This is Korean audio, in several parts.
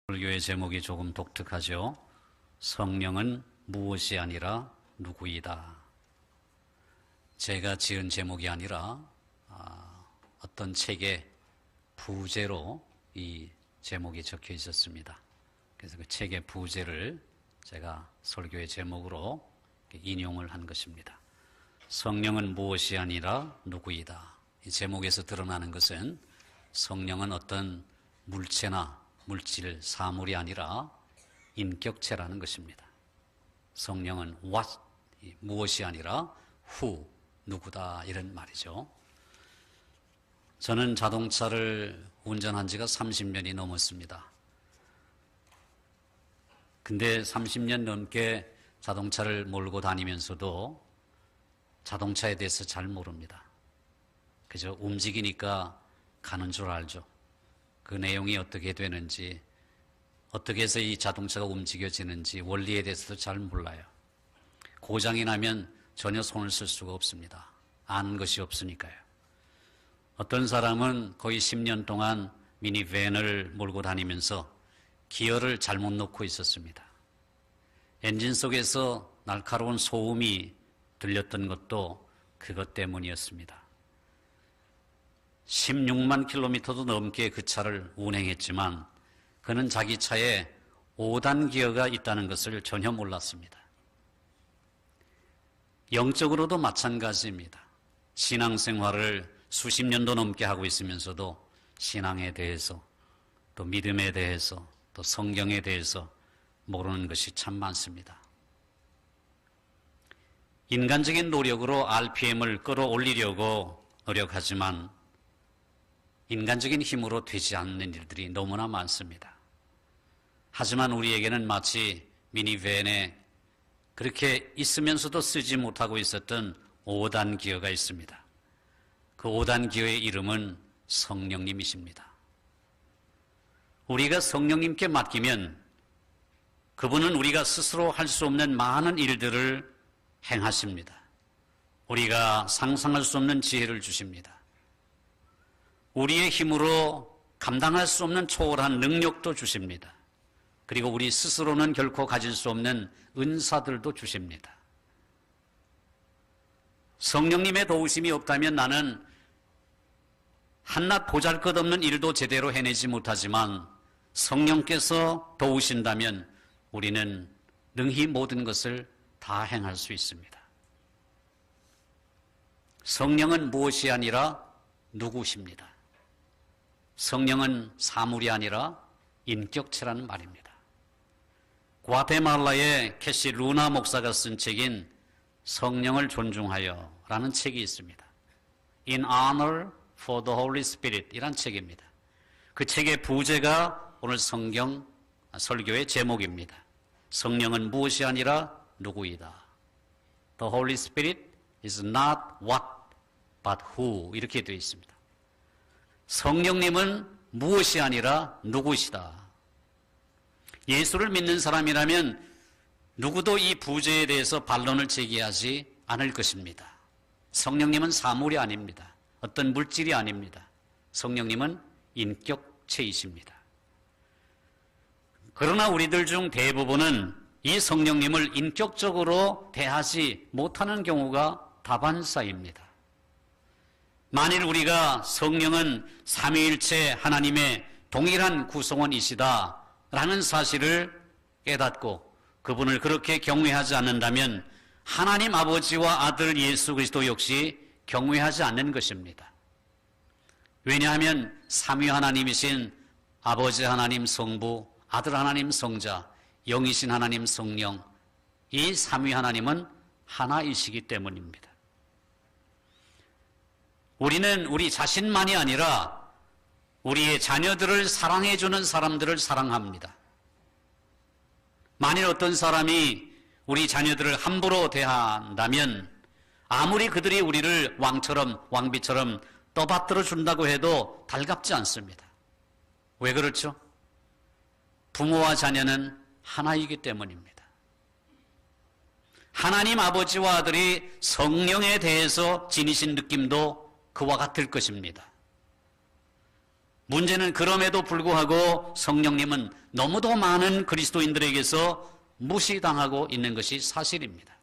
설교의 제목이 조금 독특하죠. 성령은 무엇이 아니라 누구이다. 제가 지은 제목이 아니라 어떤 책의 부제로 이 제목이 적혀 있었습니다. 그래서 그 책의 부제를 제가 설교의 제목으로 인용을 한 것입니다. 성령은 무엇이 아니라 누구이다. 이 제목에서 드러나는 것은 성령은 어떤 물체나 물질, 사물이 아니라 인격체라는 것입니다. 성령은 what, 무엇이 아니라 who, 누구다 이런 말이죠. 저는 자동차를 운전한 지가 30년이 넘었습니다. 근데 30년 넘게 자동차를 몰고 다니면서도 자동차에 대해서 잘 모릅니다. 그저 움직이니까 가는 줄 알죠. 그 내용이 어떻게 되는지, 어떻게 해서 이 자동차가 움직여지는지 원리에 대해서도 잘 몰라요. 고장이 나면 전혀 손을 쓸 수가 없습니다. 아는 것이 없으니까요. 어떤 사람은 거의 10년 동안 미니밴을 몰고 다니면서 기어를 잘못 놓고 있었습니다. 엔진 속에서 날카로운 소음이 들렸던 것도 그것 때문이었습니다. 16만 킬로미터도 넘게 그 차를 운행했지만 그는 자기 차에 5단 기어가 있다는 것을 전혀 몰랐습니다. 영적으로도 마찬가지입니다. 신앙생활을 수십 년도 넘게 하고 있으면서도 신앙에 대해서, 또 믿음에 대해서, 또 성경에 대해서 모르는 것이 참 많습니다. 인간적인 노력으로 RPM을 끌어올리려고 노력하지만 인간적인 힘으로 되지 않는 일들이 너무나 많습니다. 하지만 우리에게는 마치 미니밴에 그렇게 있으면서도 쓰지 못하고 있었던 5단 기어가 있습니다. 그 5단 기어의 이름은 성령님이십니다. 우리가 성령님께 맡기면 그분은 우리가 스스로 할 수 없는 많은 일들을 행하십니다. 우리가 상상할 수 없는 지혜를 주십니다. 우리의 힘으로 감당할 수 없는 초월한 능력도 주십니다. 그리고 우리 스스로는 결코 가질 수 없는 은사들도 주십니다. 성령님의 도우심이 없다면 나는 한낱 보잘것없는 일도 제대로 해내지 못하지만 성령께서 도우신다면 우리는 능히 모든 것을 다 행할 수 있습니다. 성령은 무엇이 아니라 누구십니다. 성령은 사물이 아니라 인격체라는 말입니다. 과테말라의 캐시 루나 목사가 쓴 책인 성령을 존중하여 라는 책이 있습니다. In Honor for the Holy Spirit 이란 책입니다. 그 책의 부제가 오늘 설교의 제목입니다. 성령은 무엇이 아니라 누구이다. The Holy Spirit is not what but who 이렇게 되어 있습니다. 성령님은 무엇이 아니라 누구시다. 예수를 믿는 사람이라면 누구도 이 부제에 대해서 반론을 제기하지 않을 것입니다. 성령님은 사물이 아닙니다. 어떤 물질이 아닙니다. 성령님은 인격체이십니다. 그러나 우리들 중 대부분은 이 성령님을 인격적으로 대하지 못하는 경우가 다반사입니다. 만일 우리가 성령은 삼위일체 하나님의 동일한 구성원이시다 라는 사실을 깨닫고 그분을 그렇게 경외하지 않는다면 하나님 아버지와 아들 예수 그리스도 역시 경외하지 않는 것입니다. 왜냐하면 삼위 하나님이신 아버지 하나님 성부, 아들 하나님 성자, 영이신 하나님 성령, 이 삼위 하나님은 하나이시기 때문입니다. 우리는 우리 자신만이 아니라 우리의 자녀들을 사랑해주는 사람들을 사랑합니다. 만일 어떤 사람이 우리 자녀들을 함부로 대한다면 아무리 그들이 우리를 왕처럼 왕비처럼 떠받들어 준다고 해도 달갑지 않습니다. 왜 그렇죠? 부모와 자녀는 하나이기 때문입니다. 하나님 아버지와 아들이 성령에 대해서 지니신 느낌도 그와 같을 것입니다. 문제는 그럼에도 불구하고 성령님은 너무도 많은 그리스도인들에게서 무시당하고 있는 것이 사실입니다.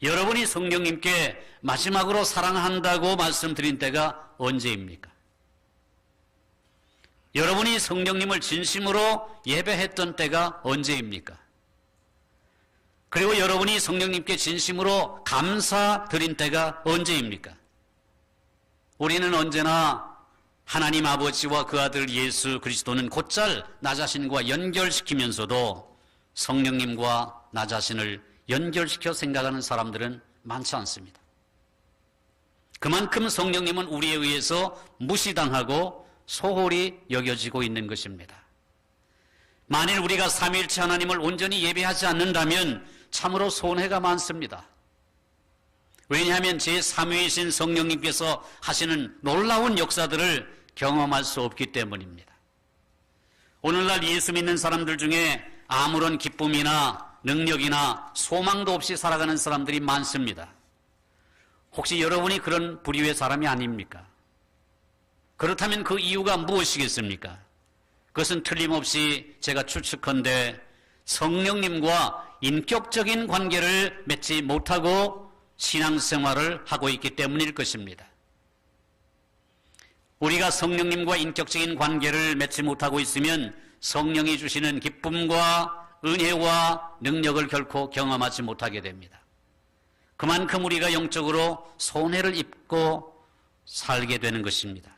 여러분이 성령님께 마지막으로 사랑한다고 말씀드린 때가 언제입니까? 여러분이 성령님을 진심으로 예배했던 때가 언제입니까? 그리고 여러분이 성령님께 진심으로 감사드린 때가 언제입니까? 우리는 언제나 하나님 아버지와 그 아들 예수 그리스도는 곧잘 나 자신과 연결시키면서도 성령님과 나 자신을 연결시켜 생각하는 사람들은 많지 않습니다. 그만큼 성령님은 우리에 의해서 무시당하고 소홀히 여겨지고 있는 것입니다. 만일 우리가 삼위일체 하나님을 온전히 예배하지 않는다면 참으로 손해가 많습니다. 왜냐하면 제3위이신 성령님께서 하시는 놀라운 역사들을 경험할 수 없기 때문입니다. 오늘날 예수 믿는 사람들 중에 아무런 기쁨이나 능력이나 소망도 없이 살아가는 사람들이 많습니다. 혹시 여러분이 그런 부류의 사람이 아닙니까? 그렇다면 그 이유가 무엇이겠습니까? 그것은 틀림없이 제가 추측컨대 성령님과 인격적인 관계를 맺지 못하고 신앙생활을 하고 있기 때문일 것입니다. 우리가 성령님과 인격적인 관계를 맺지 못하고 있으면 성령이 주시는 기쁨과 은혜와 능력을 결코 경험하지 못하게 됩니다. 그만큼 우리가 영적으로 손해를 입고 살게 되는 것입니다.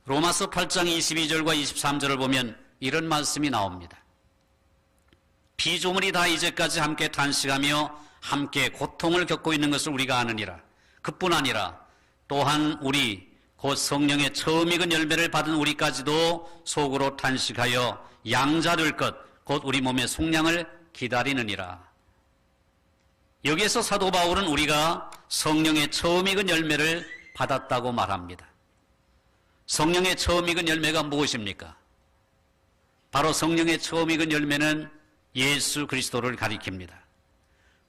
로마서 8장 22절과 23절을 보면 이런 말씀이 나옵니다. 피조물이 다 이제까지 함께 탄식하며 함께 고통을 겪고 있는 것을 우리가 아느니라. 그뿐 아니라 또한 우리 곧 성령의 처음 익은 열매를 받은 우리까지도 속으로 탄식하여 양자될 것 곧 우리 몸의 속량을 기다리느니라. 여기에서 사도 바울은 우리가 성령의 처음 익은 열매를 받았다고 말합니다. 성령의 처음 익은 열매가 무엇입니까? 바로 성령의 처음 익은 열매는 예수 그리스도를 가리킵니다.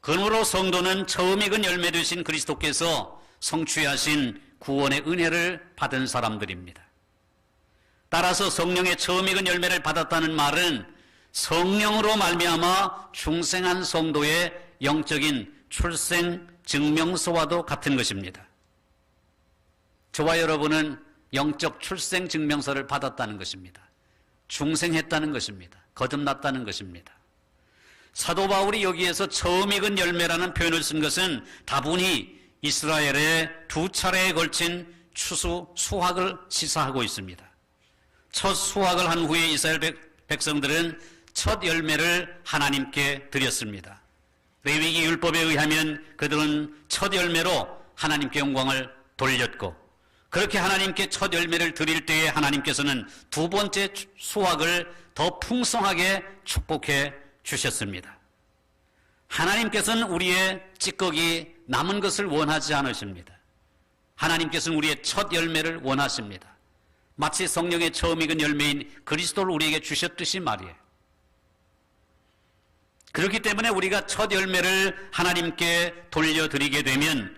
그러므로 성도는 처음 익은 열매 되신 그리스도께서 성취하신 구원의 은혜를 받은 사람들입니다. 따라서 성령의 처음 익은 열매를 받았다는 말은 성령으로 말미암아 중생한 성도의 영적인 출생 증명서와도 같은 것입니다. 저와 여러분은 영적 출생 증명서를 받았다는 것입니다. 중생했다는 것입니다. 거듭났다는 것입니다. 사도 바울이 여기에서 처음 익은 열매라는 표현을 쓴 것은 다분히 이스라엘의 두 차례에 걸친 추수 수확을 시사하고 있습니다. 첫 수확을 한 후에 이스라엘 백성들은 첫 열매를 하나님께 드렸습니다. 레위기 율법에 의하면 그들은 첫 열매로 하나님께 영광을 돌렸고, 그렇게 하나님께 첫 열매를 드릴 때에 하나님께서는 두 번째 수확을 더 풍성하게 축복해 주셨습니다. 하나님께서는 우리의 찌꺼기 남은 것을 원하지 않으십니다. 하나님께서는 우리의 첫 열매를 원하십니다. 마치 성령의 처음 익은 열매인 그리스도를 우리에게 주셨듯이 말이에요. 그렇기 때문에 우리가 첫 열매를 하나님께 돌려드리게 되면,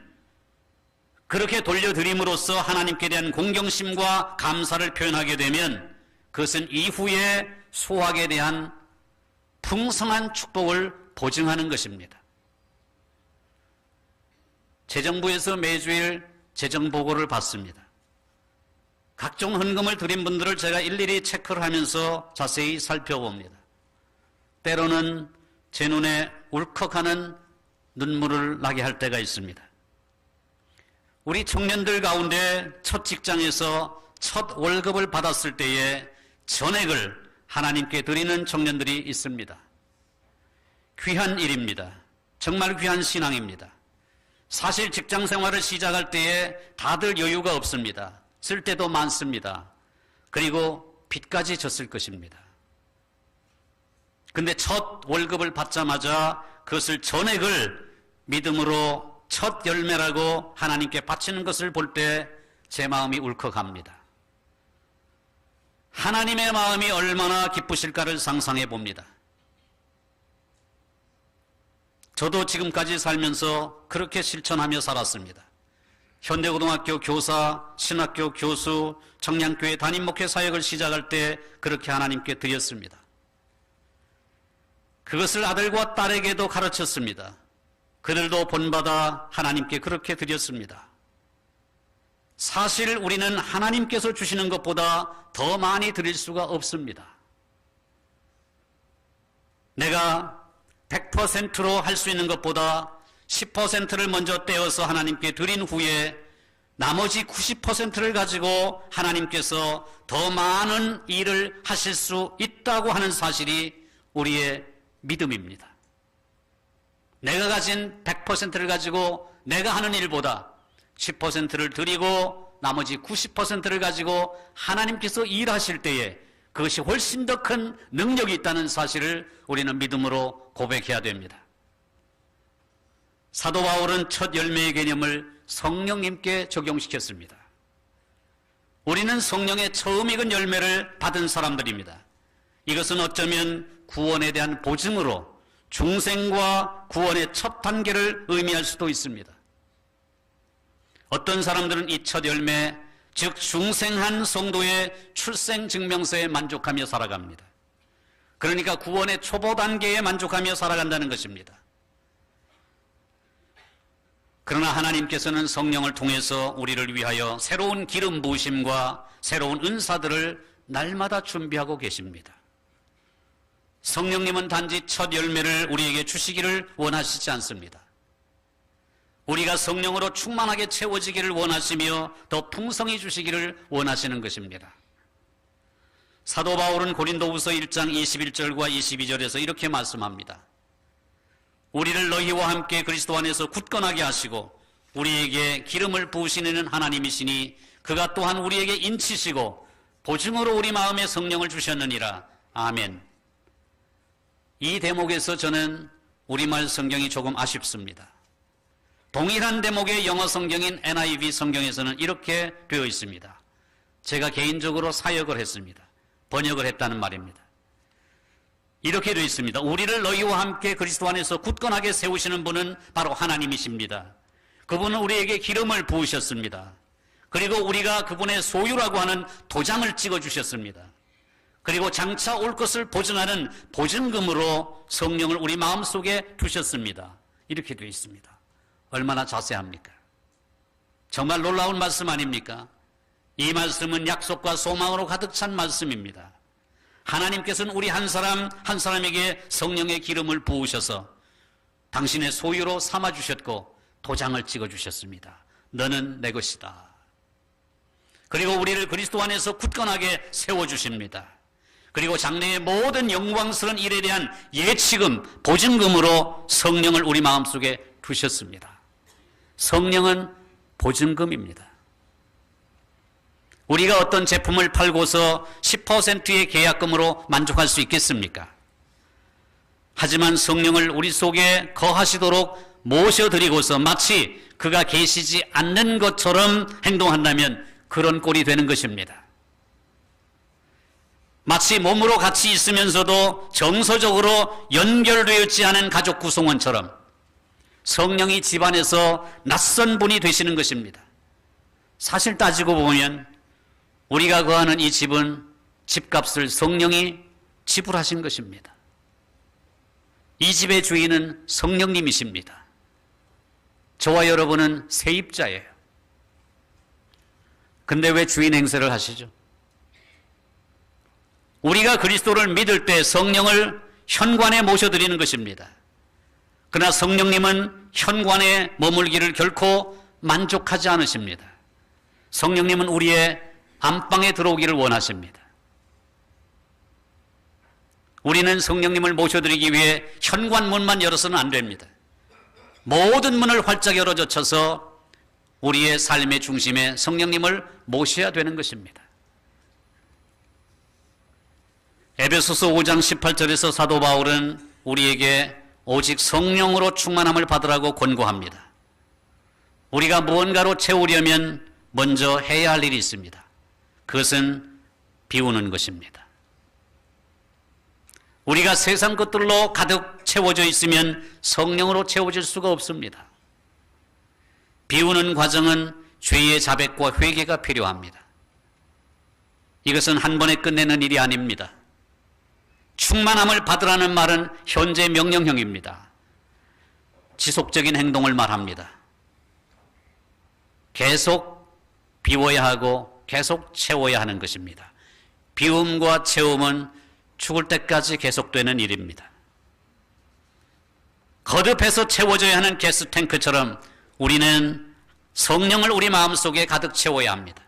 그렇게 돌려드림으로써 하나님께 대한 공경심과 감사를 표현하게 되면 그것은 이후에 수확에 대한 풍성한 축복을 보증하는 것입니다. 재정부에서 매주일 재정보고를 받습니다. 각종 헌금을 드린 분들을 제가 일일이 체크를 하면서 자세히 살펴봅니다. 때로는 제 눈에 울컥하는 눈물을 나게 할 때가 있습니다. 우리 청년들 가운데 첫 직장에서 첫 월급을 받았을 때에 전액을 하나님께 드리는 청년들이 있습니다. 귀한 일입니다. 정말 귀한 신앙입니다. 사실 직장 생활을 시작할 때에 다들 여유가 없습니다. 쓸 때도 많습니다. 그리고 빚까지 졌을 것입니다. 근데 첫 월급을 받자마자 그것을 전액을 믿음으로 첫 열매라고 하나님께 바치는 것을 볼 때 제 마음이 울컥합니다. 하나님의 마음이 얼마나 기쁘실까를 상상해 봅니다. 저도 지금까지 살면서 그렇게 실천하며 살았습니다. 현대고등학교 교사, 신학교 교수, 청량교회 담임 목회 사역을 시작할 때 그렇게 하나님께 드렸습니다. 그것을 아들과 딸에게도 가르쳤습니다. 그들도 본받아 하나님께 그렇게 드렸습니다. 사실 우리는 하나님께서 주시는 것보다 더 많이 드릴 수가 없습니다. 내가 100%로 할 수 있는 것보다 10%를 먼저 떼어서 하나님께 드린 후에 나머지 90%를 가지고 하나님께서 더 많은 일을 하실 수 있다고 하는 사실이 우리의 믿음입니다. 내가 가진 100%를 가지고 내가 하는 일보다 10%를 드리고 나머지 90%를 가지고 하나님께서 일하실 때에 그것이 훨씬 더 큰 능력이 있다는 사실을 우리는 믿음으로 고백해야 됩니다. 사도 바울은 첫 열매의 개념을 성령님께 적용시켰습니다. 우리는 성령의 처음 익은 열매를 받은 사람들입니다. 이것은 어쩌면 구원에 대한 보증으로 중생과 구원의 첫 단계를 의미할 수도 있습니다. 어떤 사람들은 이 첫 열매, 즉 중생한 성도의 출생증명서에 만족하며 살아갑니다. 그러니까 구원의 초보 단계에 만족하며 살아간다는 것입니다. 그러나 하나님께서는 성령을 통해서 우리를 위하여 새로운 기름 부으심과 새로운 은사들을 날마다 준비하고 계십니다. 성령님은 단지 첫 열매를 우리에게 주시기를 원하시지 않습니다. 우리가 성령으로 충만하게 채워지기를 원하시며 더 풍성히 주시기를 원하시는 것입니다. 사도 바울은 고린도후서 1장 21절과 22절에서 이렇게 말씀합니다. 우리를 너희와 함께 그리스도 안에서 굳건하게 하시고 우리에게 기름을 부으시는 하나님이시니 그가 또한 우리에게 인치시고 보증으로 우리 마음에 성령을 주셨느니라. 아멘. 이 대목에서 저는 우리말 성경이 조금 아쉽습니다. 동일한 대목의 영어 성경인 NIV 성경에서는 이렇게 되어 있습니다. 제가 개인적으로 사역을 했습니다. 번역을 했다는 말입니다. 이렇게 되어 있습니다. 우리를 너희와 함께 그리스도 안에서 굳건하게 세우시는 분은 바로 하나님이십니다. 그분은 우리에게 기름을 부으셨습니다. 그리고 우리가 그분의 소유라고 하는 도장을 찍어주셨습니다. 그리고 장차 올 것을 보증하는 보증금으로 성령을 우리 마음속에 두셨습니다. 이렇게 되어 있습니다. 얼마나 자세합니까? 정말 놀라운 말씀 아닙니까? 이 말씀은 약속과 소망으로 가득 찬 말씀입니다. 하나님께서는 우리 한 사람 한 사람에게 성령의 기름을 부으셔서 당신의 소유로 삼아주셨고 도장을 찍어주셨습니다. 너는 내 것이다. 그리고 우리를 그리스도 안에서 굳건하게 세워주십니다. 그리고 장래의 모든 영광스러운 일에 대한 예치금, 보증금으로 성령을 우리 마음속에 두셨습니다. 성령은 보증금입니다. 우리가 어떤 제품을 팔고서 10%의 계약금으로 만족할 수 있겠습니까? 하지만 성령을 우리 속에 거하시도록 모셔드리고서 마치 그가 계시지 않는 것처럼 행동한다면 그런 꼴이 되는 것입니다. 마치 몸으로 같이 있으면서도 정서적으로 연결되어 있지 않은 가족 구성원처럼 성령이 집안에서 낯선 분이 되시는 것입니다. 사실 따지고 보면 우리가 거하는 이 집은 집값을 성령이 지불하신 것입니다. 이 집의 주인은 성령님이십니다. 저와 여러분은 세입자예요. 근데 왜 주인 행세를 하시죠? 우리가 그리스도를 믿을 때 성령을 현관에 모셔드리는 것입니다. 그러나 성령님은 현관에 머물기를 결코 만족하지 않으십니다. 성령님은 우리의 안방에 들어오기를 원하십니다. 우리는 성령님을 모셔드리기 위해 현관문만 열어서는 안 됩니다. 모든 문을 활짝 열어젖혀서 우리의 삶의 중심에 성령님을 모셔야 되는 것입니다. 에베소서 5장 18절에서 사도 바울은 우리에게 오직 성령으로 충만함을 받으라고 권고합니다. 우리가 무언가로 채우려면 먼저 해야 할 일이 있습니다. 그것은 비우는 것입니다. 우리가 세상 것들로 가득 채워져 있으면 성령으로 채워질 수가 없습니다. 비우는 과정은 죄의 자백과 회개가 필요합니다. 이것은 한 번에 끝내는 일이 아닙니다. 충만함을 받으라는 말은 현재 명령형입니다. 지속적인 행동을 말합니다. 계속 비워야 하고 계속 채워야 하는 것입니다. 비움과 채움은 죽을 때까지 계속되는 일입니다. 거듭해서 채워져야 하는 가스탱크처럼 우리는 성령을 우리 마음속에 가득 채워야 합니다.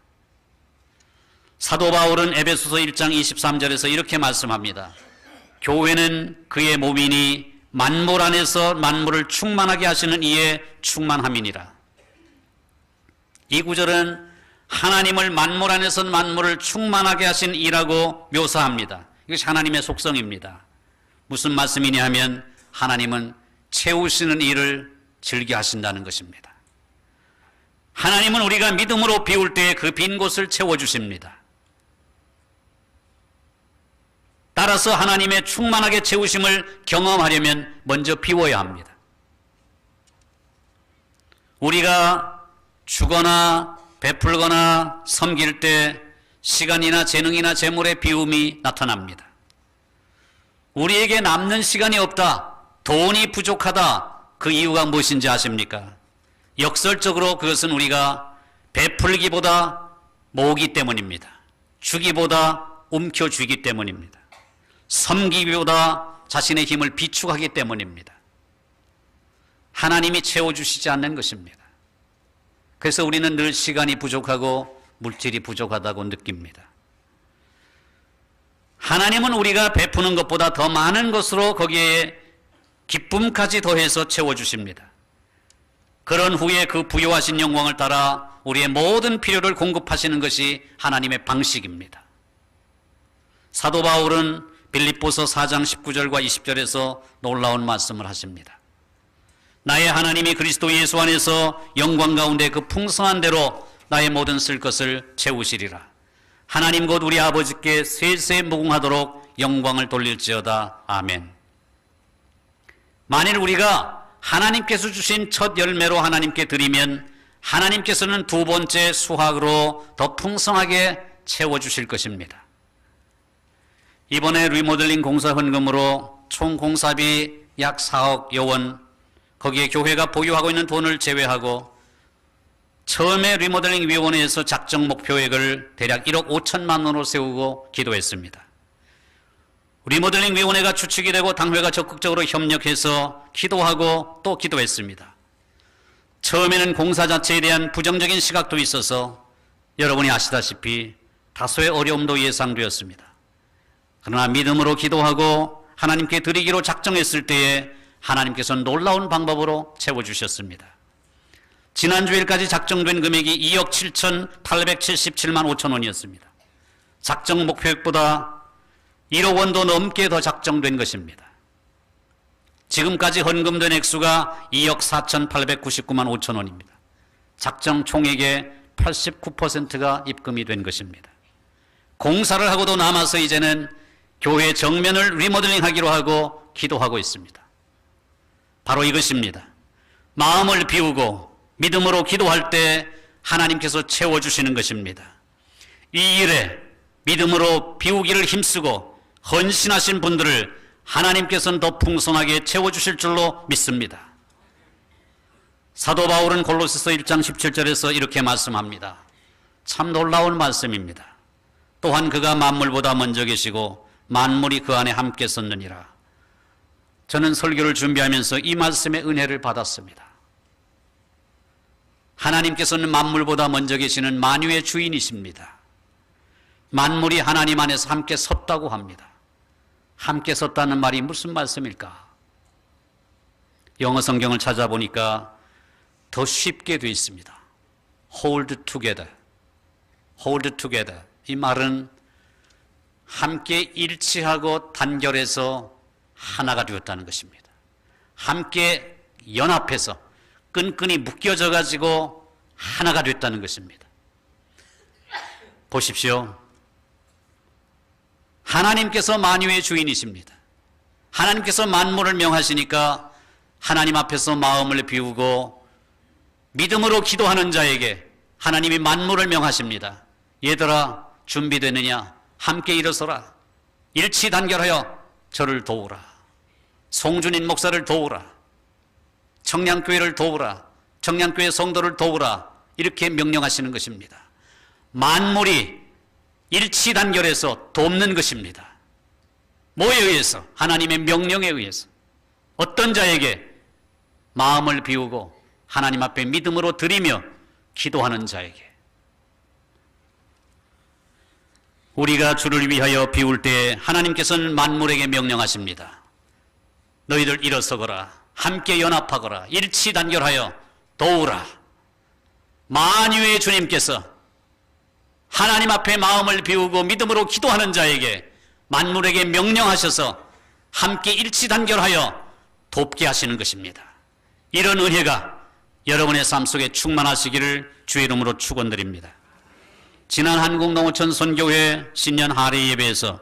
사도 바울은 에베소서 1장 23절에서 이렇게 말씀합니다. 교회는 그의 몸이니 만물 안에서 만물을 충만하게 하시는 이의 충만함이니라. 이 구절은 하나님을 만물 안에서 만물을 충만하게 하신 이라고 묘사합니다. 이것이 하나님의 속성입니다. 무슨 말씀이냐 하면 하나님은 채우시는 일을 즐겨 하신다는 것입니다. 하나님은 우리가 믿음으로 비울 때에 그 빈 곳을 채워주십니다. 따라서 하나님의 충만하게 채우심을 경험하려면 먼저 비워야 합니다. 우리가 주거나 베풀거나 섬길 때 시간이나 재능이나 재물의 비움이 나타납니다. 우리에게 남는 시간이 없다, 돈이 부족하다, 그 이유가 무엇인지 아십니까? 역설적으로 그것은 우리가 베풀기보다 모으기 때문입니다. 주기보다 움켜쥐기 때문입니다. 섬기기보다 자신의 힘을 비축하기 때문입니다. 하나님이 채워주시지 않는 것입니다. 그래서 우리는 늘 시간이 부족하고 물질이 부족하다고 느낍니다. 하나님은 우리가 베푸는 것보다 더 많은 것으로 거기에 기쁨까지 더해서 채워주십니다. 그런 후에 그 부여하신 영광을 따라 우리의 모든 필요를 공급하시는 것이 하나님의 방식입니다. 사도 바울은 빌립보서 4장 19절과 20절에서 놀라운 말씀을 하십니다. 나의 하나님이 그리스도 예수 안에서 영광 가운데 그 풍성한 대로 나의 모든 쓸 것을 채우시리라. 하나님 곧 우리 아버지께 세세 무궁하도록 영광을 돌릴지어다. 아멘. 만일 우리가 하나님께서 주신 첫 열매로 하나님께 드리면 하나님께서는 두 번째 수확으로 더 풍성하게 채워주실 것입니다. 이번에 리모델링 공사 헌금으로 총 공사비 약 4억 원, 거기에 교회가 보유하고 있는 돈을 제외하고 처음에 리모델링 위원회에서 작정 목표액을 대략 1억 5천만 원으로 세우고 기도했습니다. 리모델링 위원회가 주축이 되고 당회가 적극적으로 협력해서 기도하고 또 기도했습니다. 처음에는 공사 자체에 대한 부정적인 시각도 있어서 여러분이 아시다시피 다소의 어려움도 예상되었습니다. 그러나 믿음으로 기도하고 하나님께 드리기로 작정했을 때에 하나님께서는 놀라운 방법으로 채워주셨습니다. 지난주일까지 작정된 금액이 2억 7,877만 5천 원이었습니다. 작정 목표액보다 1억 원도 넘게 더 작정된 것입니다. 지금까지 헌금된 액수가 2억 4,899만 5천 원입니다. 작정 총액의 89%가 입금이 된 것입니다. 공사를 하고도 남아서 이제는 교회 정면을 리모델링 하기로 하고 기도하고 있습니다. 바로 이것입니다. 마음을 비우고 믿음으로 기도할 때 하나님께서 채워주시는 것입니다. 이 일에 믿음으로 비우기를 힘쓰고 헌신하신 분들을 하나님께서는 더 풍성하게 채워주실 줄로 믿습니다. 사도 바울은 골로새서 1장 17절에서 이렇게 말씀합니다. 참 놀라운 말씀입니다. 또한 그가 만물보다 먼저 계시고 만물이 그 안에 함께 섰느니라. 저는 설교를 준비하면서 이 말씀의 은혜를 받았습니다. 하나님께서는 만물보다 먼저 계시는 만유의 주인이십니다. 만물이 하나님 안에서 함께 섰다고 합니다. 함께 섰다는 말이 무슨 말씀일까? 영어 성경을 찾아보니까 더 쉽게 되어 있습니다. hold together. hold together. 이 말은 함께 일치하고 단결해서 하나가 되었다는 것입니다. 함께 연합해서 끈끈이 묶여져 가지고 하나가 됐다는 것입니다. 보십시오. 하나님께서 만유의 주인이십니다. 하나님께서 만물을 명하시니까 하나님 앞에서 마음을 비우고 믿음으로 기도하는 자에게 하나님이 만물을 명하십니다. 얘들아 준비되느냐? 함께 일어서라. 일치단결하여 저를 도우라. 송준인 목사를 도우라. 청량교회를 도우라. 청량교회 성도를 도우라. 이렇게 명령하시는 것입니다. 만물이 일치단결해서 돕는 것입니다. 뭐에 의해서? 하나님의 명령에 의해서. 어떤 자에게? 마음을 비우고 하나님 앞에 믿음으로 드리며 기도하는 자에게. 우리가 주를 위하여 비울 때 하나님께서는 만물에게 명령하십니다. 너희들 일어서거라. 함께 연합하거라. 일치단결하여 도우라. 만유의 주님께서 하나님 앞에 마음을 비우고 믿음으로 기도하는 자에게 만물에게 명령하셔서 함께 일치단결하여 돕게 하시는 것입니다. 이런 은혜가 여러분의 삶 속에 충만하시기를 주의 이름으로 축원드립니다. 지난 한국농어촌 선교회 신년 할애 예배에서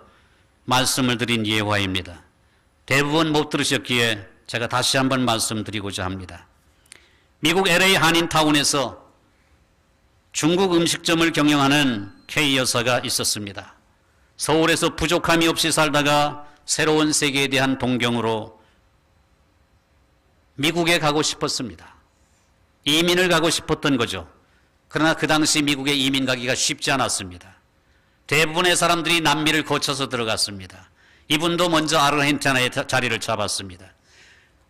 말씀을 드린 예화입니다. 대부분 못 들으셨기에 제가 다시 한번 말씀드리고자 합니다. 미국 LA 한인타운에서 중국 음식점을 경영하는 K 여사가 있었습니다. 서울에서 부족함이 없이 살다가 새로운 세계에 대한 동경으로 미국에 가고 싶었습니다. 이민을 가고 싶었던 거죠. 그러나 그 당시 미국에 이민 가기가 쉽지 않았습니다. 대부분의 사람들이 남미를 거쳐서 들어갔습니다. 이분도 먼저 아르헨티나에 자리를 잡았습니다.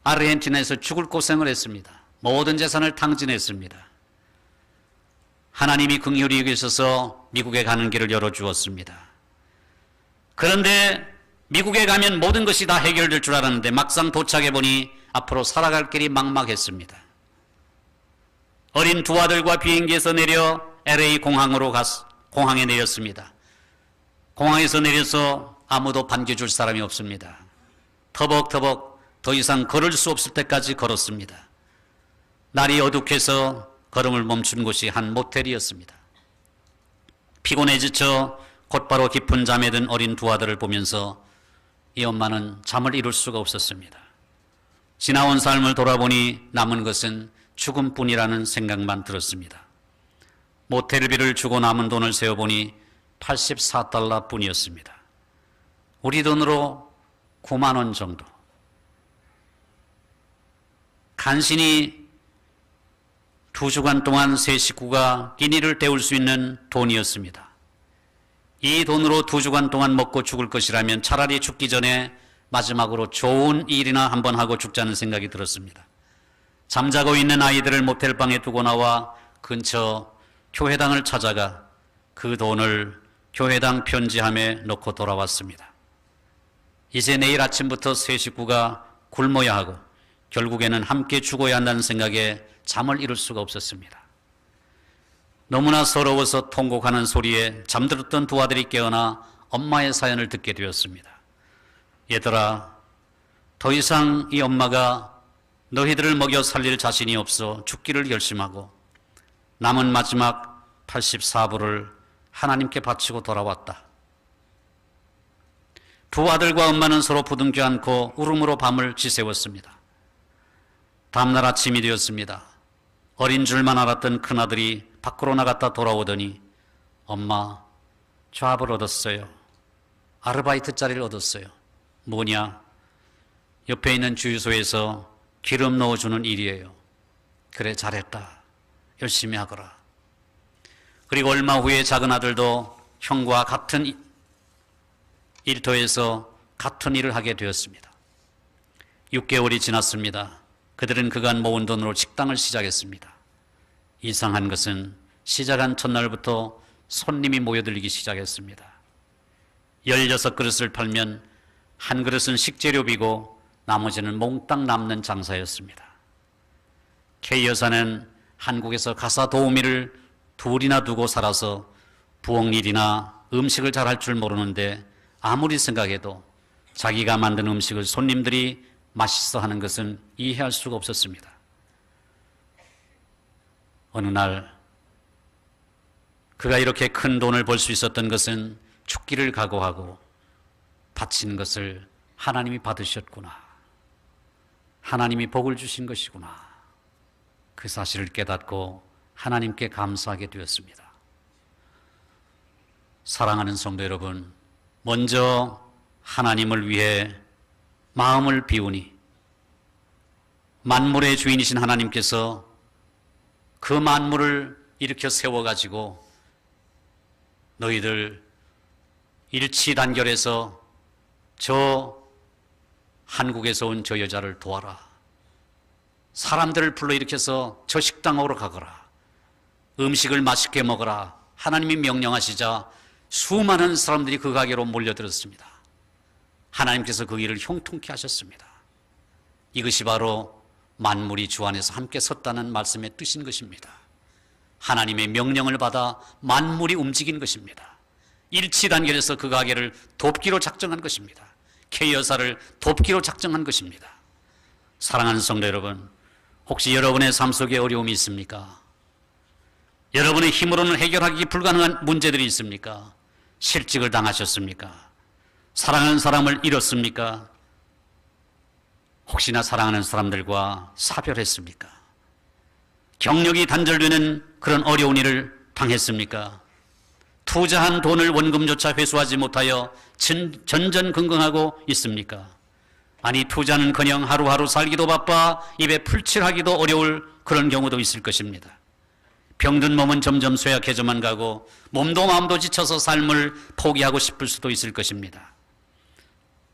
아르헨티나에서 죽을 고생을 했습니다. 모든 재산을 탕진했습니다. 하나님이 긍휼히 여기셔서 미국에 가는 길을 열어주었습니다. 그런데 미국에 가면 모든 것이 다 해결될 줄 알았는데 막상 도착해보니 앞으로 살아갈 길이 막막했습니다. 어린 두 아들과 비행기에서 내려 LA 공항에 내렸습니다. 공항에서 내려서 아무도 반겨줄 사람이 없습니다. 터벅터벅 더 이상 걸을 수 없을 때까지 걸었습니다. 날이 어둑해서 걸음을 멈춘 곳이 한 모텔이었습니다. 피곤해 지쳐 곧바로 깊은 잠에 든 어린 두 아들을 보면서 이 엄마는 잠을 이룰 수가 없었습니다. 지나온 삶을 돌아보니 남은 것은 죽음뿐이라는 생각만 들었습니다. 모텔비를 주고 남은 돈을 세어보니 84달러 뿐이었습니다. 우리 돈으로 9만 원 정도. 간신히 2주간 동안 세 식구가 끼니를 때울 수 있는 돈이었습니다. 이 돈으로 2주간 동안 먹고 죽을 것이라면 차라리 죽기 전에 마지막으로 좋은 일이나 한번 하고 죽자는 생각이 들었습니다. 잠자고 있는 아이들을 모텔방에 두고 나와 근처 교회당을 찾아가 그 돈을 교회당 편지함에 넣고 돌아왔습니다. 이제 내일 아침부터 세 식구가 굶어야 하고 결국에는 함께 죽어야 한다는 생각에 잠을 이룰 수가 없었습니다. 너무나 서러워서 통곡하는 소리에 잠들었던 두 아들이 깨어나 엄마의 사연을 듣게 되었습니다. 얘들아, 더 이상 이 엄마가 너희들을 먹여 살릴 자신이 없어 죽기를 결심하고 남은 마지막 84불을 하나님께 바치고 돌아왔다. 두 아들과 엄마는 서로 부둥켜 안고 울음으로 밤을 지새웠습니다. 다음날 아침이 되었습니다. 어린 줄만 알았던 큰아들이 밖으로 나갔다 돌아오더니 엄마, 잡을 얻었어요. 아르바이트 자리를 얻었어요. 뭐냐? 옆에 있는 주유소에서 기름 넣어주는 일이에요. 그래, 잘했다. 열심히 하거라. 그리고 얼마 후에 작은 아들도 형과 같은 일터에서 같은 일을 하게 되었습니다. 6개월이 지났습니다. 그들은 그간 모은 돈으로 식당을 시작했습니다. 이상한 것은 시작한 첫날부터 손님이 모여들기 시작했습니다. 16그릇을 팔면 한 그릇은 식재료비고 나머지는 몽땅 남는 장사였습니다. K 여사는 한국에서 가사 도우미를 둘이나 두고 살아서 부엌 일이나 음식을 잘 할 줄 모르는데 아무리 생각해도 자기가 만든 음식을 손님들이 맛있어 하는 것은 이해할 수가 없었습니다. 어느 날 그가 이렇게 큰 돈을 벌 수 있었던 것은 죽기를 각오하고 바친 것을 하나님이 받으셨구나. 하나님이 복을 주신 것이구나. 그 사실을 깨닫고 하나님께 감사하게 되었습니다. 사랑하는 성도 여러분, 먼저 하나님을 위해 마음을 비우니 만물의 주인이신 하나님께서 그 만물을 일으켜 세워가지고 너희들 일치단결해서 저 한국에서 온 저 여자를 도와라. 사람들을 불러일으켜서 저 식당으로 가거라. 음식을 맛있게 먹어라. 하나님이 명령하시자 수많은 사람들이 그 가게로 몰려들었습니다. 하나님께서 그 일을 형통케 하셨습니다. 이것이 바로 만물이 주 안에서 함께 섰다는 말씀의 뜻인 것입니다. 하나님의 명령을 받아 만물이 움직인 것입니다. 일치단결해서 그 가게를 돕기로 작정한 것입니다. K 여사를 돕기로 작정한 것입니다. 사랑하는 성도 여러분, 혹시 여러분의 삶 속에 어려움이 있습니까? 여러분의 힘으로는 해결하기 불가능한 문제들이 있습니까? 실직을 당하셨습니까? 사랑하는 사람을 잃었습니까? 혹시나 사랑하는 사람들과 사별했습니까? 경력이 단절되는 그런 어려운 일을 당했습니까? 투자한 돈을 원금조차 회수하지 못하여 전전긍긍하고 있습니까? 아니, 투자는커녕 하루하루 살기도 바빠 입에 풀칠하기도 어려울 그런 경우도 있을 것입니다. 병든 몸은 점점 쇠약해져만 가고 몸도 마음도 지쳐서 삶을 포기하고 싶을 수도 있을 것입니다.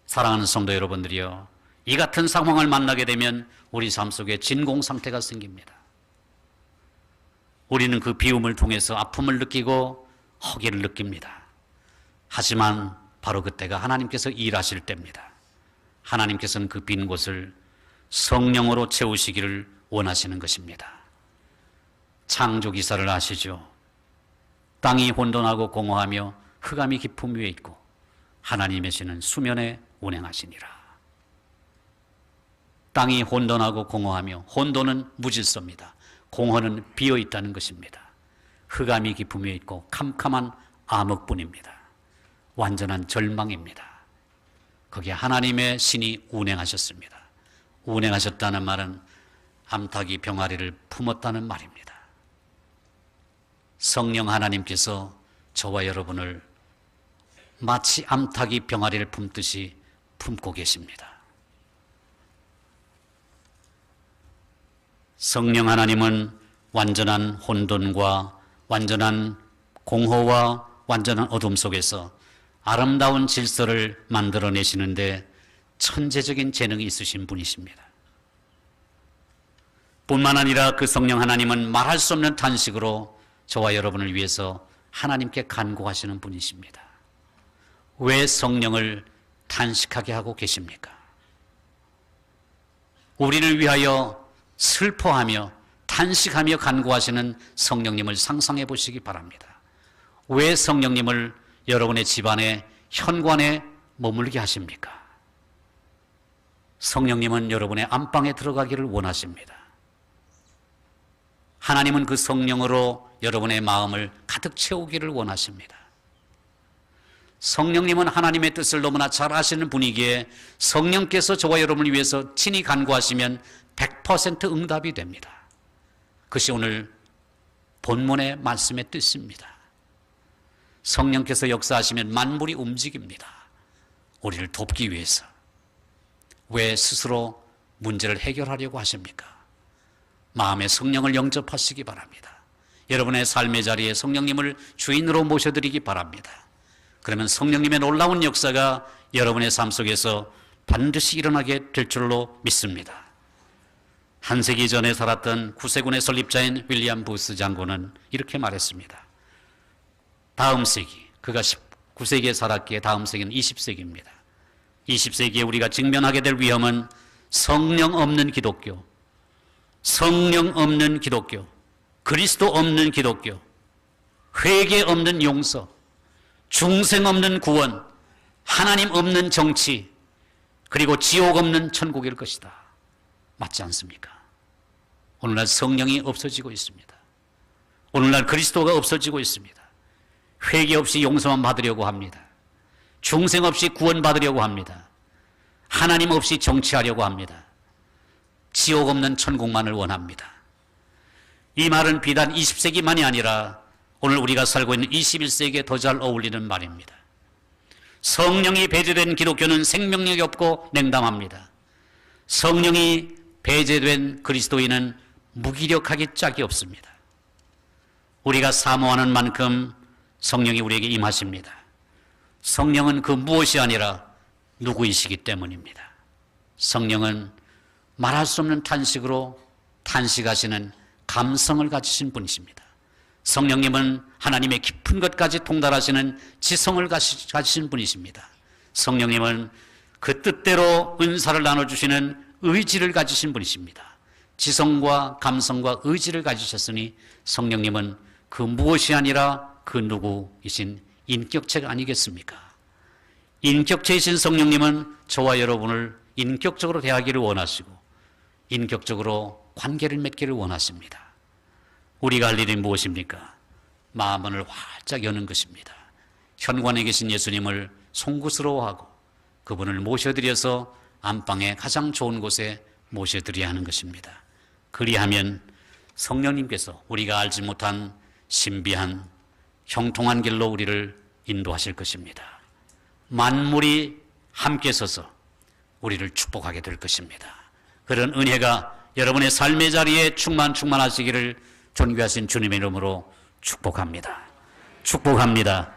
사랑하는 성도 여러분들이요, 이 같은 상황을 만나게 되면 우리 삶 속에 진공 상태가 생깁니다. 우리는 그 비움을 통해서 아픔을 느끼고 허기를 느낍니다. 하지만 바로 그때가 하나님께서 일하실 때입니다. 하나님께서는 그 빈 곳을 성령으로 채우시기를 원하시는 것입니다. 창조 기사를 아시죠? 땅이 혼돈하고 공허하며 흑암이 깊음 위에 있고 하나님의 신은 수면에 운행하시니라. 땅이 혼돈하고 공허하며, 혼돈은 무질서입니다. 공허는 비어있다는 것입니다. 흑암이 깊음 위에 있고 캄캄한 암흑뿐입니다. 완전한 절망입니다. 거기에 하나님의 신이 운행하셨습니다. 운행하셨다는 말은 암탉이 병아리를 품었다는 말입니다. 성령 하나님께서 저와 여러분을 마치 암탉이 병아리를 품듯이 품고 계십니다. 성령 하나님은 완전한 혼돈과 완전한 공허와 완전한 어둠 속에서 아름다운 질서를 만들어내시는데 천재적인 재능이 있으신 분이십니다. 뿐만 아니라 그 성령 하나님은 말할 수 없는 탄식으로 저와 여러분을 위해서 하나님께 간구하시는 분이십니다. 왜 성령을 탄식하게 하고 계십니까? 우리를 위하여 슬퍼하며 탄식하며 간구하시는 성령님을 상상해 보시기 바랍니다. 왜 성령님을 여러분의 집안에 현관에 머물게 하십니까? 성령님은 여러분의 안방에 들어가기를 원하십니다. 하나님은 그 성령으로 여러분의 마음을 가득 채우기를 원하십니다. 성령님은 하나님의 뜻을 너무나 잘 아시는 분이기에 성령께서 저와 여러분을 위해서 친히 간구하시면 100% 응답이 됩니다. 그것이 오늘 본문의 말씀의 뜻입니다. 성령께서 역사하시면 만물이 움직입니다. 우리를 돕기 위해서. 왜 스스로 문제를 해결하려고 하십니까? 마음의 성령을 영접하시기 바랍니다. 여러분의 삶의 자리에 성령님을 주인으로 모셔드리기 바랍니다. 그러면 성령님의 놀라운 역사가 여러분의 삶 속에서 반드시 일어나게 될 줄로 믿습니다. 한 세기 전에 살았던 구세군의 설립자인 윌리엄 부스 장군은 이렇게 말했습니다. 다음 세기, 그가 19세기에 살았기에 다음 세기는 20세기입니다. 20세기에 우리가 직면하게 될 위험은 성령 없는 기독교, 성령 없는 기독교, 그리스도 없는 기독교, 회개 없는 용서, 중생 없는 구원, 하나님 없는 정치, 그리고 지옥 없는 천국일 것이다. 맞지 않습니까? 오늘날 성령이 없어지고 있습니다. 오늘날 그리스도가 없어지고 있습니다. 회개 없이 용서만 받으려고 합니다. 중생 없이 구원 받으려고 합니다. 하나님 없이 정치하려고 합니다. 지옥 없는 천국만을 원합니다. 이 말은 비단 20세기만이 아니라 오늘 우리가 살고 있는 21세기에 더 잘 어울리는 말입니다. 성령이 배제된 기독교는 생명력이 없고 냉담합니다. 성령이 배제된 그리스도인은 무기력하기 짝이 없습니다. 우리가 사모하는 만큼 성령이 우리에게 임하십니다. 성령은 그 무엇이 아니라 누구이시기 때문입니다. 성령은 말할 수 없는 탄식으로 탄식하시는 감성을 가지신 분이십니다. 성령님은 하나님의 깊은 것까지 통달하시는 지성을 가지신 분이십니다. 성령님은 그 뜻대로 은사를 나눠주시는 의지를 가지신 분이십니다. 지성과 감성과 의지를 가지셨으니 성령님은 그 무엇이 아니라 그 누구이신 인격체가 아니겠습니까? 인격체이신 성령님은 저와 여러분을 인격적으로 대하기를 원하시고 인격적으로 관계를 맺기를 원하십니다. 우리가 할 일이 무엇입니까? 마음을 활짝 여는 것입니다. 현관에 계신 예수님을 송구스러워하고 그분을 모셔드려서 안방에 가장 좋은 곳에 모셔드려야 하는 것입니다. 그리하면 성령님께서 우리가 알지 못한 신비한 형통한 길로 우리를 인도하실 것입니다. 만물이 함께 서서 우리를 축복하게 될 것입니다. 그런 은혜가 여러분의 삶의 자리에 충만하시기를 존귀하신 주님의 이름으로 축복합니다. 축복합니다.